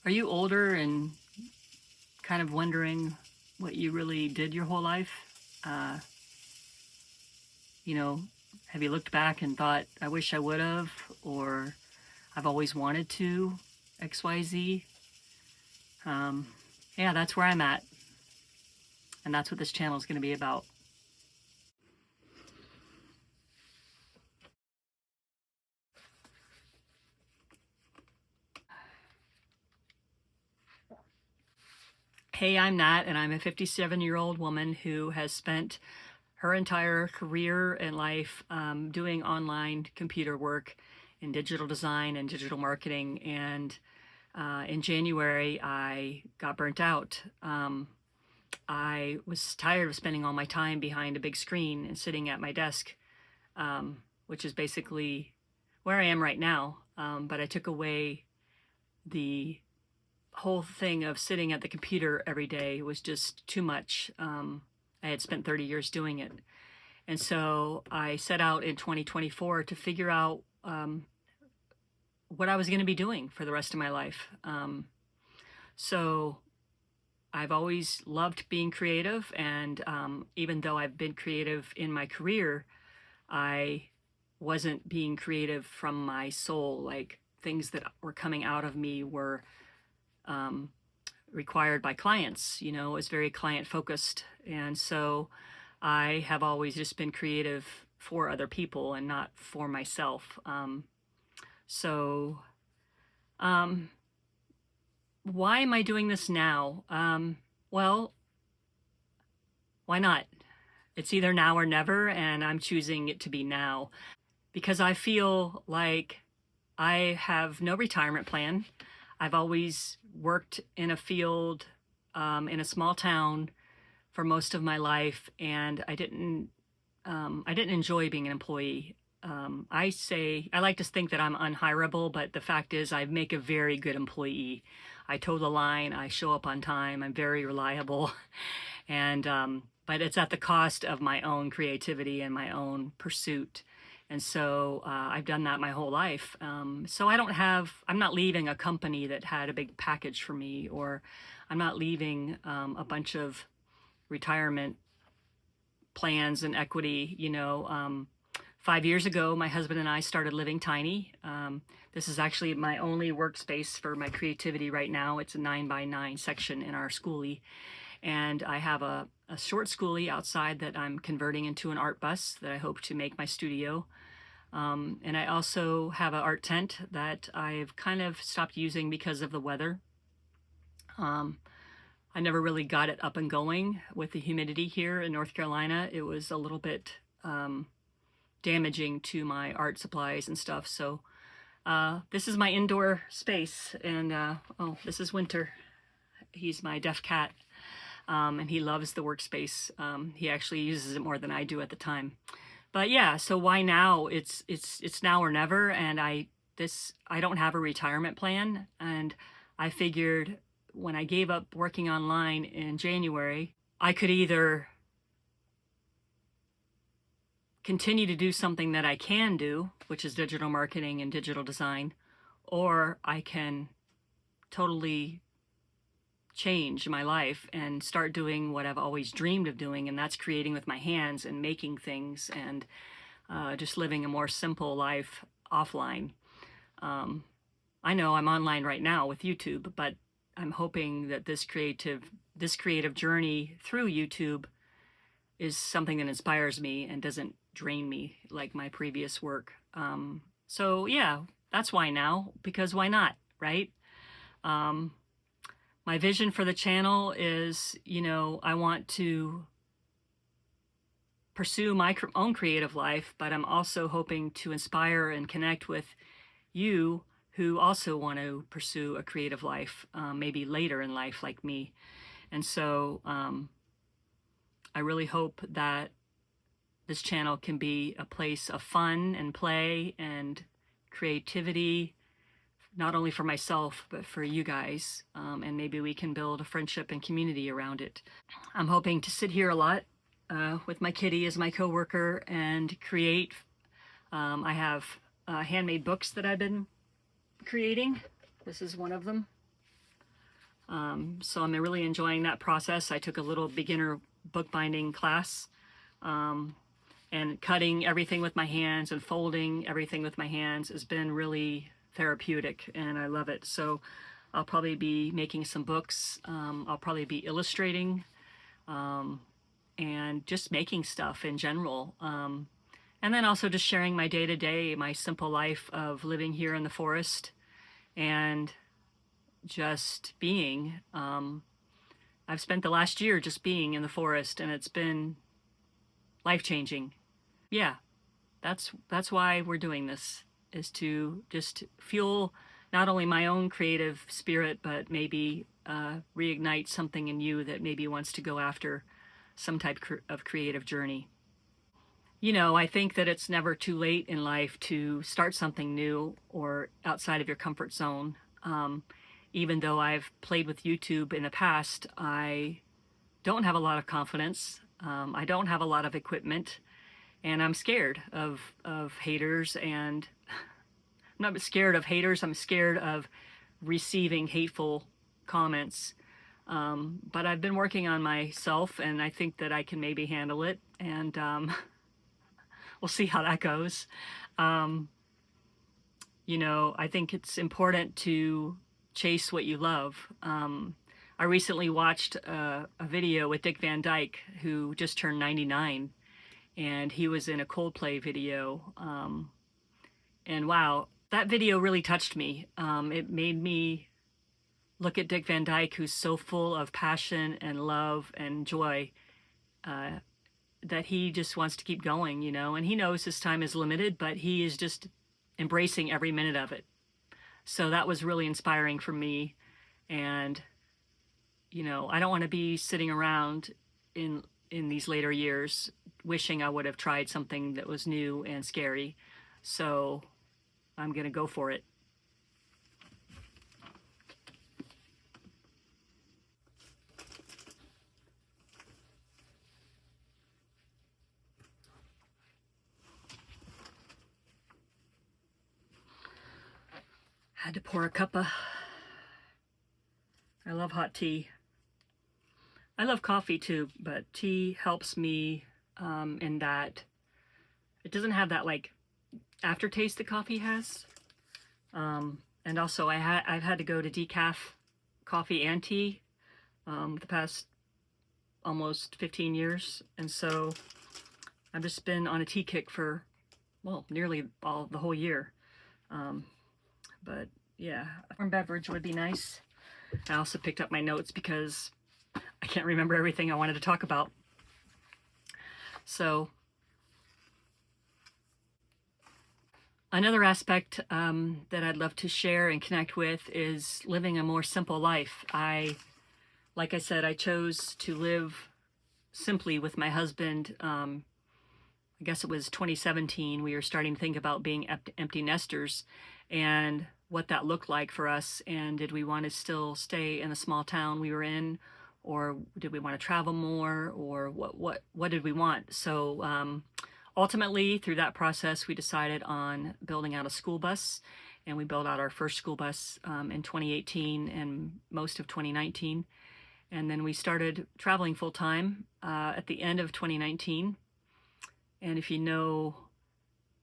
Are you older and kind of wondering what you really did your whole life? Uh, you know, have you looked back and thought, I wish I would have, or I've always wanted to, XYZ? Um, yeah, that's where I'm at, and that's what this channel is going to be about. Hey, I'm Nat, and I'm a 57-year-old woman who has spent her entire career and life doing online computer work in digital design and digital marketing. And in January, I got burnt out. I was tired of spending all my time behind a big screen and sitting at my desk, which is basically where I am right now. But I took away the whole thing of sitting at the computer every day. Was just too much. I had spent 30 years doing it. And so I set out in 2024 to figure out what I was going to be doing for the rest of my life. So I've always loved being creative. And even though I've been creative in my career, I wasn't being creative from my soul. Like things that were coming out of me were required by clients. You know, it was very client focused. And so I have always just been creative for other people and not for myself. So why am I doing this now? Well, why not? It's either now or never, and I'm choosing it to be now because I feel like I have no retirement plan. I've always worked in a field in a small town for most of my life, and I didn't enjoy being an employee. I like to think that I'm unhireable, but the fact is I make a very good employee. I toe the line, I show up on time, I'm very reliable, and but it's at the cost of my own creativity and my own pursuit. And so I've done that my whole life. So I'm not leaving a company that had a big package for me, or I'm not leaving a bunch of retirement plans and equity. 5 years ago, my husband and I started living tiny. This is actually my only workspace for my creativity right now. It's a 9x9 section in our schoolie. And I have a short schoolie outside that I'm converting into an art bus that I hope to make my studio. And I also have an art tent that I've kind of stopped using because of the weather. I never really got it up and going with the humidity here in North Carolina. It was a little bit damaging to my art supplies and stuff. So this is my indoor space. And oh, this is Wynter. He's my deaf cat. And he loves the workspace. He actually uses it more than I do at the time. But yeah, so why now? It's now or never, and I don't have a retirement plan, and I figured when I gave up working online in January, I could either continue to do something that I can do, which is digital marketing and digital design, or I can totally change my life and start doing what I've always dreamed of doing, and that's creating with my hands and making things and just living a more simple life offline. I know I'm online right now with YouTube, but I'm hoping that this creative journey through YouTube is something that inspires me and doesn't drain me like my previous work. So yeah, that's why now, because why not, right? My vision for the channel is, I want to pursue my own creative life, but I'm also hoping to inspire and connect with you who also want to pursue a creative life, maybe later in life like me. And so I really hope that this channel can be a place of fun and play and creativity, not only for myself, but for you guys. And maybe we can build a friendship and community around it. I'm hoping to sit here a lot with my kitty as my coworker and create. I have handmade books that I've been creating. This is one of them. So I'm really enjoying that process. I took a little beginner bookbinding class, and cutting everything with my hands and folding everything with my hands has been really therapeutic, and I love it. So I'll probably be making some books. I'll probably be illustrating, and just making stuff in general. And then also just sharing my day to day, my simple life of living here in the forest and just being. I've spent the last year just being in the forest, and it's been life changing. Yeah, that's why we're doing this, is to just fuel not only my own creative spirit, but maybe reignite something in you that maybe wants to go after some type of creative journey. I think that it's never too late in life to start something new or outside of your comfort zone. Even though I've played with YouTube in the past, I don't have a lot of confidence. I don't have a lot of equipment, and I'm scared of haters. And I'm not scared of haters. I'm scared of receiving hateful comments. But I've been working on myself, and I think that I can maybe handle it. And we'll see how that goes. I think it's important to chase what you love. I recently watched a video with Dick Van Dyke, who just turned 99, and he was in a Coldplay video. And wow, that video really touched me. It made me look at Dick Van Dyke, who's so full of passion and love and joy, that he just wants to keep going, and he knows his time is limited, but he is just embracing every minute of it. So that was really inspiring for me. And, I don't want to be sitting around in these later years wishing I would have tried something that was new and scary. So I'm going to go for it. Had to pour a cup of, I love hot tea. I love coffee too, but tea helps me in that it doesn't have that like aftertaste that coffee has. And also I've had to go to decaf coffee and tea the past almost 15 years. And so I've just been on a tea kick for, well, nearly the whole year. But yeah, a warm beverage would be nice. I also picked up my notes because I can't remember everything I wanted to talk about. So another aspect that I'd love to share and connect with is living a more simple life. Like I said, I chose to live simply with my husband. I guess it was 2017. We were starting to think about being empty nesters and what that looked like for us. And did we want to still stay in the small town we were in, or did we want to travel more, or what did we want? So ultimately, through that process, we decided on building out a school bus, and we built out our first school bus in 2018 and most of 2019. And then we started traveling full time at the end of 2019. And if you know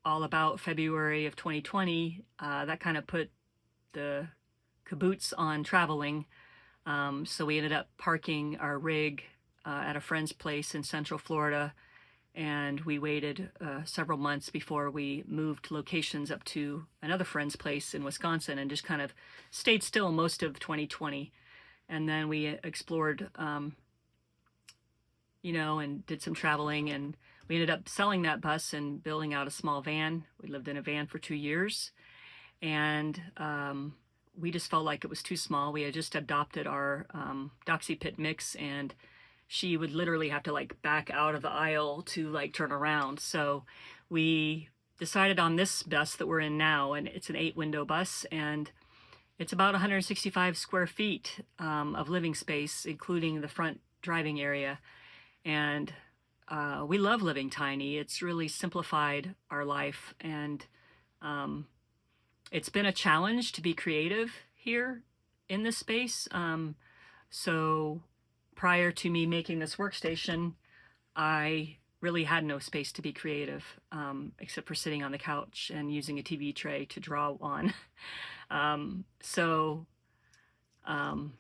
all about February of 2020, that kind of put the caboose on traveling. So we ended up parking our rig at a friend's place in Central Florida, and we waited several months before we moved locations up to another friend's place in Wisconsin, and just kind of stayed still most of 2020. And then we explored, and did some traveling, and we ended up selling that bus and building out a small van. We lived in a van for 2 years, and we just felt like it was too small. We had just adopted our Doxie pit mix, and she would literally have to like back out of the aisle to like turn around. So we decided on this bus that we're in now, and it's an 8-window bus, and it's about 165 square feet of living space, including the front driving area. And we love living tiny. It's really simplified our life, and it's been a challenge to be creative here in this space. So prior to me making this workstation, I really had no space to be creative, except for sitting on the couch and using a TV tray to draw on. So I'm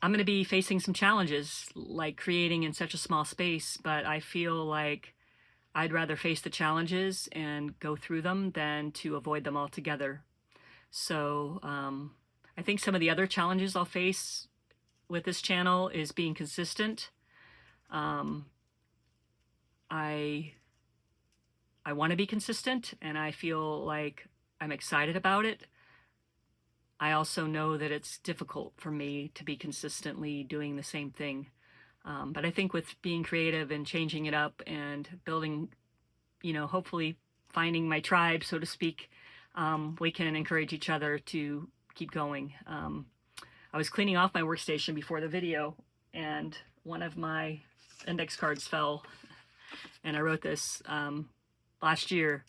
going to be facing some challenges, like creating in such a small space, but I feel like I'd rather face the challenges and go through them than to avoid them altogether. So I think some of the other challenges I'll face with this channel is being consistent. Um, I want to be consistent, and I feel like I'm excited about it. I also know that it's difficult for me to be consistently doing the same thing. But I think with being creative and changing it up and building, hopefully finding my tribe, so to speak, we can encourage each other to keep going. I was cleaning off my workstation before the video, and one of my index cards fell, and I wrote this last year.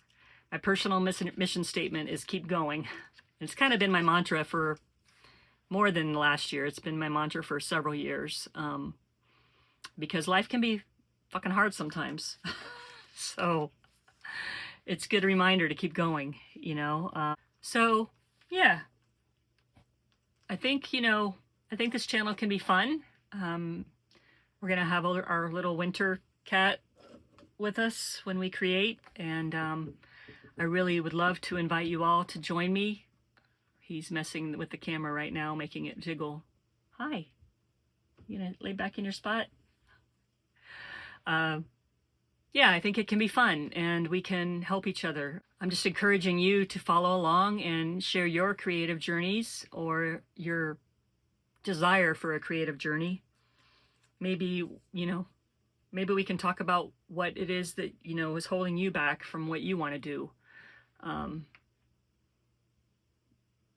My personal mission statement is keep going. It's kind of been my mantra for more than last year. It's been my mantra for several years, because life can be fucking hard sometimes. So it's a good reminder to keep going, So yeah, I think, I think this channel can be fun. We're going to have our little Wynter cat with us when we create, and I really would love to invite you all to join me. He's messing with the camera right now, making it jiggle. Hi. You gonna lay back in your spot? Yeah, I think it can be fun, and we can help each other. I'm just encouraging you to follow along and share your creative journeys or your desire for a creative journey. Maybe, maybe we can talk about what it is that, is holding you back from what you want to do.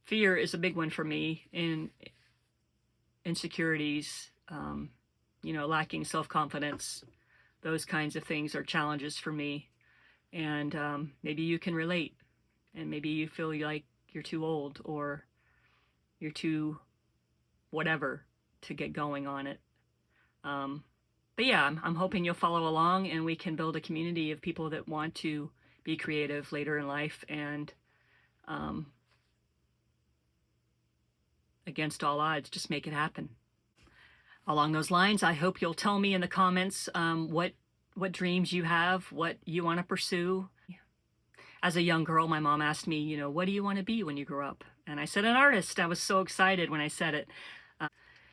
Fear is a big one for me, and insecurities, lacking self-confidence. Those kinds of things are challenges for me. And maybe you can relate, and maybe you feel like you're too old or you're too whatever to get going on it. But yeah, I'm hoping you'll follow along, and we can build a community of people that want to be creative later in life, and against all odds, just make it happen. Along those lines, I hope you'll tell me in the comments what dreams you have, what you want to pursue. As a young girl, my mom asked me, what do you want to be when you grow up? And I said an artist. I was so excited when I said it.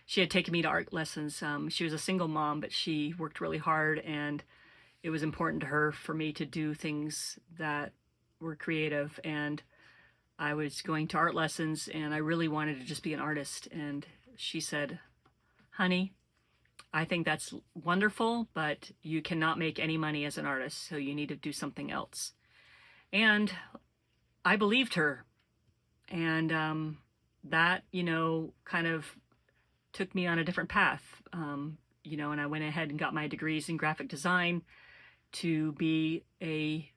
She had taken me to art lessons. She was a single mom, but she worked really hard, and it was important to her for me to do things that were creative. And I was going to art lessons, and I really wanted to just be an artist. And she said, honey, I think that's wonderful, but you cannot make any money as an artist, so you need to do something else. And I believed her. And that, kind of took me on a different path. And I went ahead and got my degrees in graphic design to be a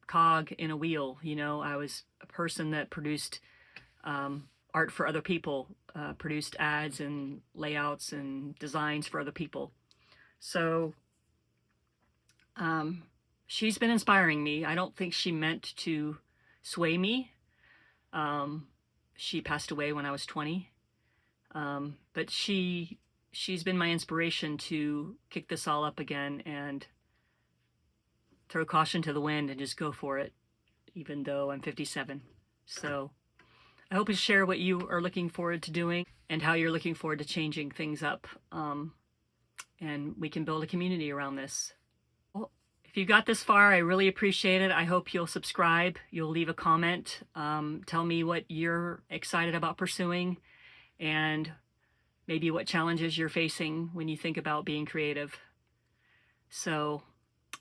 cog in a wheel. I was a person that produced art for other people, produced ads and layouts and designs for other people. So she's been inspiring me. I don't think she meant to sway me. She passed away when I was 20. But she's been my inspiration to kick this all up again and throw caution to the wind and just go for it, even though I'm 57. So I hope you share what you are looking forward to doing and how you're looking forward to changing things up. And we can build a community around this. Well, if you got this far, I really appreciate it. I hope you'll subscribe. You'll leave a comment. Tell me what you're excited about pursuing, and maybe what challenges you're facing when you think about being creative. So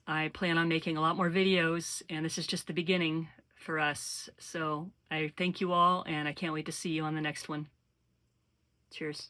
I plan on making a lot more videos, and this is just the beginning for us. So I thank you all, and I can't wait to see you on the next one. Cheers.